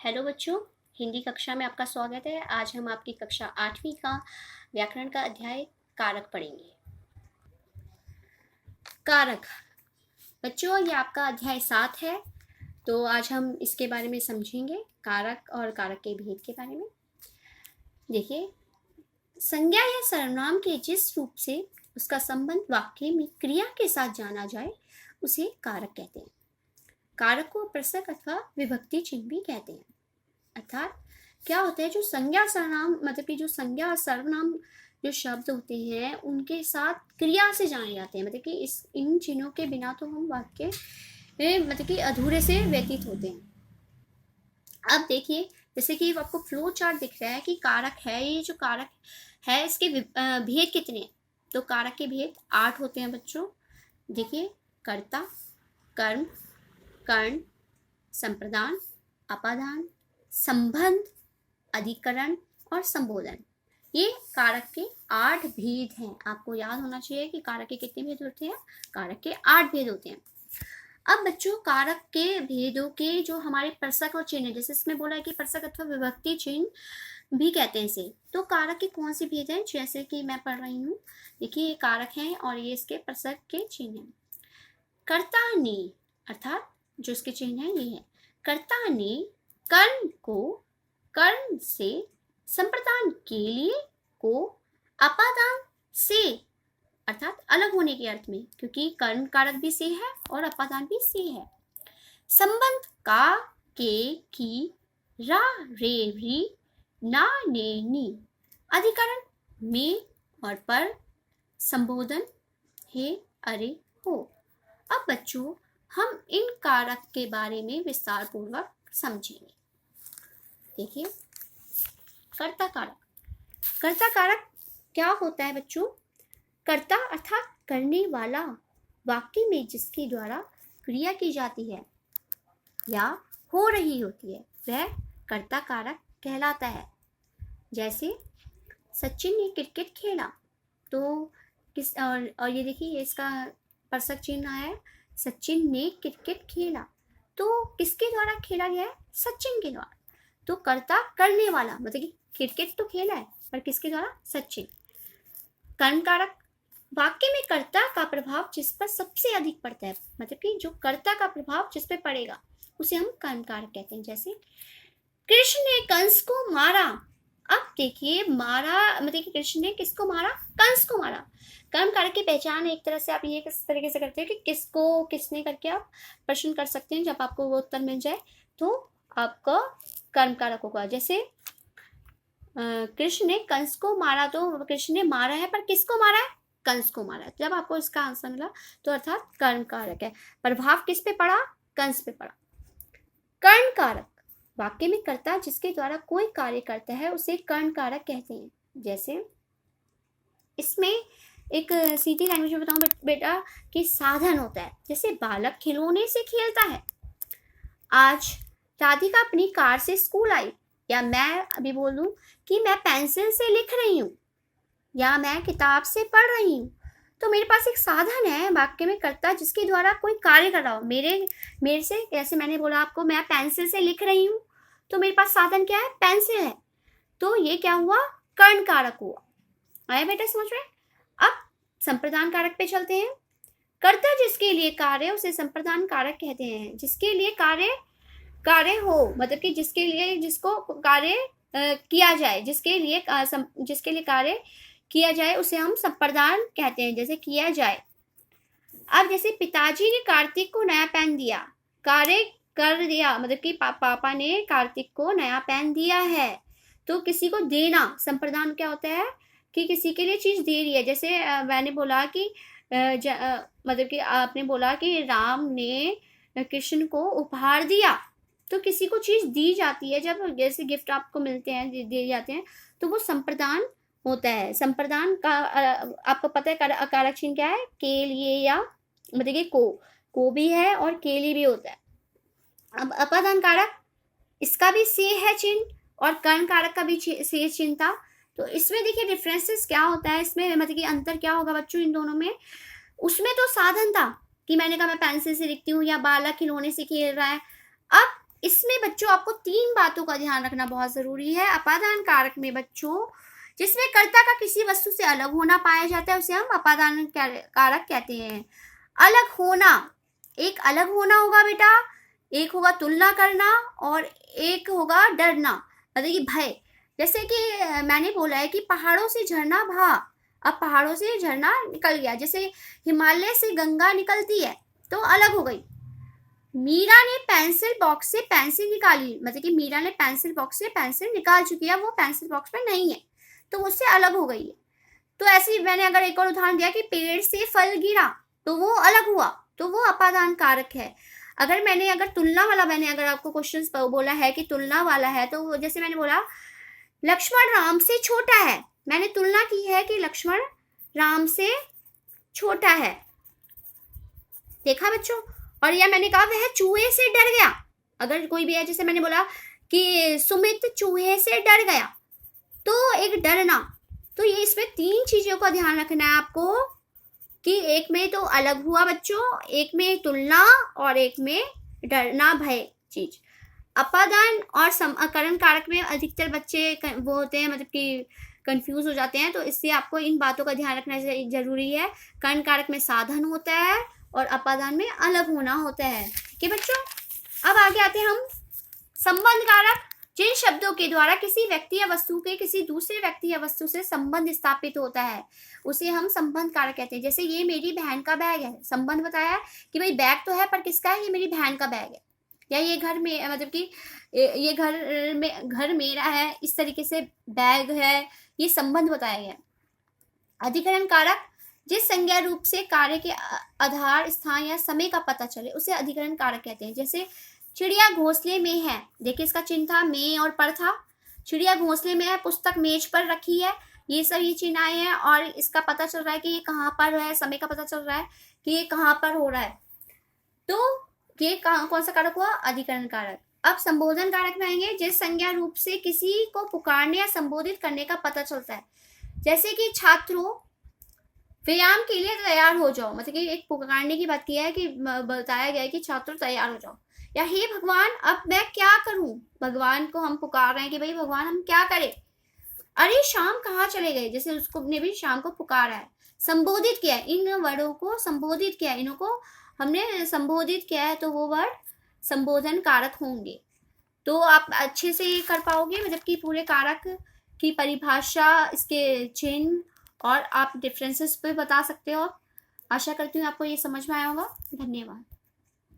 Hello बच्चों, हिंदी कक्षा में आपका स्वागत है। आज हम आपकी कक्षा 8वीं का व्याकरण का अध्याय कारक पढ़ेंगे। कारक बच्चों, ये आपका अध्याय 7 है। तो आज हम इसके बारे में समझेंगे, कारक और कारक के भेद के बारे में। देखिए, संज्ञा या सर्वनाम के जिस रूप से उसका संबंध वाक्य में क्रिया के साथ जाना जाए उसे कारक कहते हैं। कारक को प्रसक अथवा विभक्ति चिन्ह भी कहते हैं। अर्थात क्या होता है, जो संज्ञा सर्वनाम मतलब कि जो संज्ञा और सर्वनाम जो शब्द होते हैं उनके साथ क्रिया से जाने जाते हैं। मतलब कि इन चिन्हों के बिना तो हम वाक्य मतलब कि अधूरे से व्यतीत होते हैं। अब देखिए, जैसे कि आपको फ्लो चार्ट दिख रहा है कि कारक है, ये जो कारक है इसके भेद कितने हैं। तो कारक के भेद 8 होते हैं बच्चों। देखिए, कर्ता, कर्म, कर्ण, संप्रदान, अपादान, संबंध, अधिकरण और संबोधन। ये कारक के 8 भेद हैं। आपको याद होना चाहिए कि कारक के कितने भेद होते हैं। कारक के 8 भेद होते हैं। अब बच्चों, कारक के भेदों के जो हमारे प्रसक और चिन्ह, जैसे इसमें बोला है कि प्रसक अथवा विभक्ति चिन्ह भी कहते हैं इसे। तो कारक के कौन से भेद हैं, जैसे कि मैं पढ़ रही हूँ। देखिए, ये कारक हैं और ये इसके प्रसक के चिन्ह हैं। कर्ता ने, अर्थात जो इसके चिन्ह है ये है, कर्ता ने कर्ण को कर्ण से संप्रदान के लिए को अपादान से, अर्थात अलग होने के अर्थ में, क्योंकि कर्ण कारक भी से है और अपादान भी से है। संबंध का, के, की, रा, रे, री, ना, ने, नी। अधिकरण में और पर। संबोधन हे, अरे, हो। अब बच्चों, हम इन कारक के बारे में विस्तार पूर्वक समझेंगे। देखिए, कर्ता कारक। कर्ता कारक क्या होता है बच्चों। कर्ता अर्थात करने वाला, वाक्य में जिसके द्वारा क्रिया की जाती है या हो रही होती है वह कर्ता कारक कहलाता है। जैसे सचिन ने क्रिकेट खेला, तो किस और ये देखिए, इसका प्रसक चिन्ह है। सचिन ने क्रिकेट खेला, तो किसके द्वारा खेला गया है, सचिन के द्वारा। तो कर्ता करने वाला, मतलब कि क्रिकेट तो खेला है पर किसके द्वारा, सचिन। कर्ण कारक, वाक्य में कर्ता का प्रभाव जिस पर सबसे अधिक पड़ता है, मतलब कि जो कर्ता का प्रभाव जिस पे पड़ेगा उसे हम कर्ण कारक कहते हैं। जैसे कृष्ण ने कंस को मारा। अब देखिए, मारा मतलब कि कृष्ण ने किसको मारा, कंस को मारा। कर्म कारक की पहचान एक तरह से आप ये किस तरीके से करते हैं कि किसको किसने करके आप प्रश्न कर सकते हैं। जब आपको वो उत्तर मिल जाए तो आपका कर्म कारक होगा। जैसे कृष्ण ने कंस को मारा, तो कृष्ण ने मारा है पर किसको मारा है, कंस को मारा है। जब आपको इसका आंसर मिला तो अर्थात कर्म कारक है। प्रभाव किस पे पड़ा, कंस पे पड़ा। कर्ण कारक, वाक्य में कर्ता जिसके द्वारा कोई कार्य करता है उसे कर्ण कारक कहते हैं। जैसे इसमें एक सीधी लैंग्वेज में बताऊं बेटा कि साधन होता है। जैसे बालक खिलौने से खेलता है। आज राधिका अपनी कार से स्कूल आई, या मैं अभी बोलूं कि मैं पेंसिल से लिख रही हूँ, या मैं किताब से पढ़ रही हूँ। तो मेरे पास एक साधन है वाक्य में कर्ता जिसके द्वारा कोई कार्य कर रहा हो। मेरे से, जैसे मैंने बोला आपको, मैं पेंसिल से लिख रही हूँ, तो मेरे पास साधन क्या है, पेंसिल है। तो ये क्या हुआ, कर्ण कारक हुआ। आया बेटा समझ रहे। अब संप्रदान कारक पे चलते हैं। कर्ता जिसके लिए कार्य उसे संप्रदान कारक कहते हैं। जिसके लिए कार्य हो, मतलब कि जिसके लिए, जिसको कार्य किया जाए, जिसके लिए कार्य किया जाए उसे हम संप्रदान कहते हैं। जैसे किया जाए। अब जैसे पिताजी ने कार्तिक को नया पेन दिया, कार्य कर दिया, मतलब कि पापा ने कार्तिक को नया पेन दिया है। तो किसी को देना, संप्रदान क्या होता है कि किसी के लिए चीज दे रही है। जैसे मैंने बोला कि मतलब कि आपने बोला कि राम ने कृष्ण को उपहार दिया, तो किसी को चीज दी जाती है। जब जैसे गिफ्ट आपको मिलते हैं, दिए जाते हैं, तो वो संप्रदान होता है। संप्रदान का आपको पता है कारक चिन्ह क्या है, के लिए, या मतलब कि को भी है और के लिए भी होता है। अब अपादान कारक, इसका भी से है चिन्ह और कर्ण कारक का भी से चिन्ह था। तो इसमें देखिए डिफरेंसेस क्या होता है, इसमें मतलब कि अंतर क्या होगा बच्चों इन दोनों में। उसमें तो साधन था कि मैंने कहा मैं पेंसिल से लिखती हूँ, या बालक खिलौने से खेल रहा है। अब इसमें बच्चों आपको 3 बातों का ध्यान रखना बहुत जरूरी है। अपादान कारक में बच्चों जिसमें कर्ता का किसी वस्तु से अलग होना पाया जाता है उसे हम अपादान कारक कहते हैं। अलग होना, एक अलग होना होगा बेटा, एक होगा तुलना करना और एक होगा डरना, मतलब कि भय। जैसे कि मैंने बोला है कि पहाड़ों से झरना बहा, अब पहाड़ों से झरना निकल गया। जैसे हिमालय से गंगा निकलती है तो अलग हो गई। मीरा ने पेंसिल बॉक्स से पेंसिल निकाली, मतलब कि मीरा ने पेंसिल बॉक्स से पेंसिल निकाल चुकी है, वो पेंसिल बॉक्स में नहीं है तो उससे अलग हो गई है। तो ऐसे ही मैंने अगर एक और उदाहरण दिया कि पेड़ से फल गिरा तो वो अलग हुआ, तो वो अपादान कारक है। अगर तुलना वाला मैंने अगर आपको क्वेश्चंस बोला है कि तुलना वाला है, तो जैसे मैंने बोला लक्ष्मण राम से छोटा है, मैंने तुलना की है कि लक्ष्मण राम से छोटा है, देखा बच्चों। और या मैंने कहा वह चूहे से डर गया, अगर कोई भी है, जैसे मैंने बोला कि सुमित चूहे से डर गया, तो एक डरना। तो ये इसमें 3 चीजों का ध्यान रखना है आपको कि एक में तो अलग हुआ बच्चों, एक में तुलना और एक में डरना, भय चीज। अपादान और करण कारक में अधिकतर बच्चे वो होते हैं, मतलब कि कंफ्यूज हो जाते हैं, तो इससे आपको इन बातों का ध्यान रखना जरूरी है। कर्ण कारक में साधन होता है और अपादान में अलग होना होता है। ठीक है बच्चों, अब आगे आते हैं हम संबंध कारक। जिन शब्दों के द्वारा किसी व्यक्ति या वस्तु के किसी दूसरे व्यक्ति या वस्तु से संबंध स्थापित होता है उसे हम संबंध कारक कहते हैं। जैसे ये मेरी बहन का बैग है, संबंध बताया कि भाई बैग तो है पर किसका है, ये मेरी बहन का बैग है। या ये घर में, मतलब कि ये घर मेरा है, इस तरीके से बैग है, ये संबंध बताया गया। अधिकरण कारक जिस संज्ञा रूप से कार्य के आधार, स्थान या समय का पता चले उसे अधिकरण कारक कहते हैं। जैसे चिड़िया घोंसले में है, देखिए इसका चिन्ह था में और पर था। चिड़िया घोंसले में है, पुस्तक मेज पर रखी है, ये सब ये चिन्ह आए हैं और इसका पता चल रहा है कि ये कहाँ पर है, समय का पता चल रहा है कि ये कहाँ पर हो रहा है। तो ये कौन सा कारक हुआ, अधिकरण कारक। अब संबोधन कारक में आएंगे जिस संज्ञा रूप से किसी को पुकारने या संबोधित करने का पता चलता है। जैसे कि छात्रों व्यायाम के लिए तैयार हो जाओ, मतलब कि एक पुकारने की बात किया है कि बताया गया है कि छात्रों तैयार हो जाओ। या हे भगवान अब मैं क्या करूं, भगवान को हम पुकार रहे हैं कि भाई भगवान हम क्या करें। अरे शाम कहाँ चले गए, जैसे उसको ने भी शाम को पुकारा है, संबोधित किया है, इन वर्डों को संबोधित किया है, इनको हमने संबोधित किया है, तो वो वर्ड संबोधन कारक होंगे। तो आप अच्छे से कर पाओगे, मतलब कि पूरे कारक की परिभाषा, इसके चिन्ह और आप डिफरेंसेस पे बता सकते हो। आशा करती हूँ आपको ये समझ में आया होगा। धन्यवाद।